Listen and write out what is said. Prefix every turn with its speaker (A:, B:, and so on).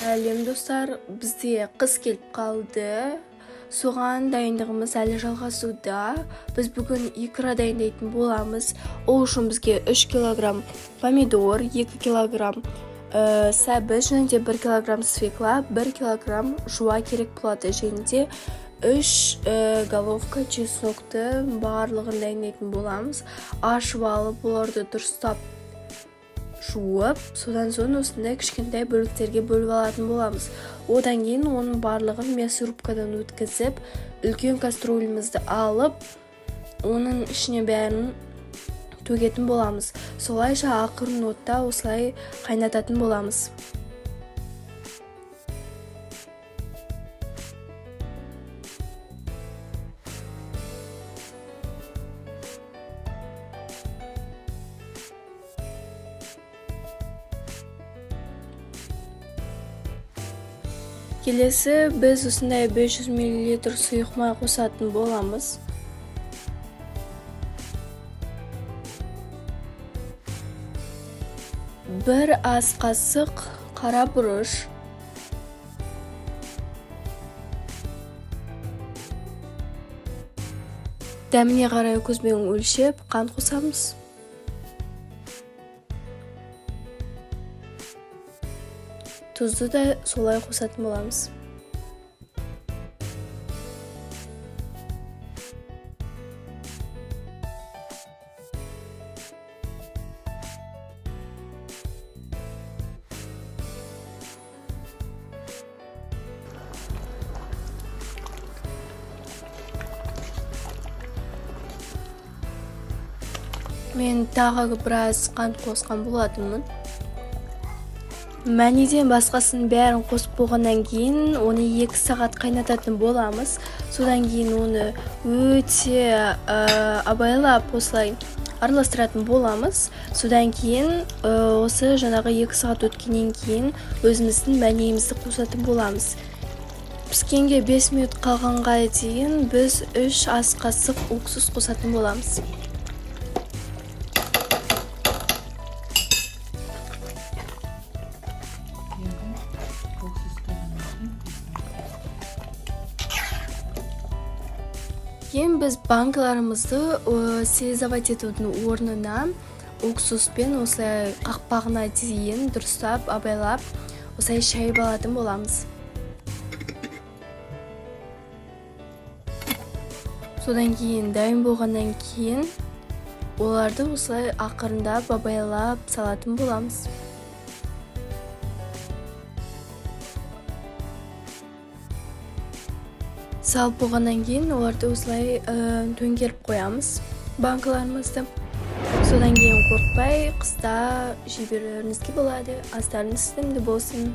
A: Әлем достар, бізде қыс келіп қалды. Соған дайындығымыз әлі жалғасуда. Біз бүгін икра дайындайтын боламыз. Ол үшін бізге 3 килограмм помидор, 2 килограмм сәбіз және де 1 килограмм свекла, 1 килограмм жуа керек болады. Және де 3 головка чеснокты барлығын дайындайтын боламыз. Ашып алып, оларды дұрыстап жуып, содан соң осындай кішкентай бөліктерге бөліп алатын боламыз. Одан кейін оның барлығын мясорубкадан өткізіп, үлкен кастрюлемізді алып, оның ішіне бәрін төгетін боламыз. Солайша ақырын отта осылай қайнататын боламыз. Келесі біз осындай 500 мл сұйық май қосатын боламыз. Бір ас қасық қара бұрыш, дәміне қарай көзбен өлшеп қант қосамыз. Тұзды да солай қосатын боламыз. Мен тағы біраз қант қосқан болатынмын. Мәнеден басқасын бәрін қосып болғаннан кейін оны 2 сағат қайнататын боламыз. Содан кейін оны өте абайлап осылай араластыратын боламыз. Содан кейін осы жаңағы 2 сағат өткеннен кейін өзіміздің мәнемізді қосатын боламыз. Піскенге 5 минут қалғанға дейін біз 3 ас қасық уксус қосатын боламыз. Кейін біз банкаларымызды стерилизовать етудің орнына уксуспен осылай қақпағына дейін дұрыстап, абайлап, осылай шайып алатын боламыз. Содан кейін дайын болғаннан кейін оларды осылай ақырындап, абайлап салатын боламыз. Салып болғаннан кейін оларды осылай төңкеріп қоямыз банкаларымызды. Содан кейін қорықпай қыста жей берулеріңізге болады. Астарыңыз сәтті болсын.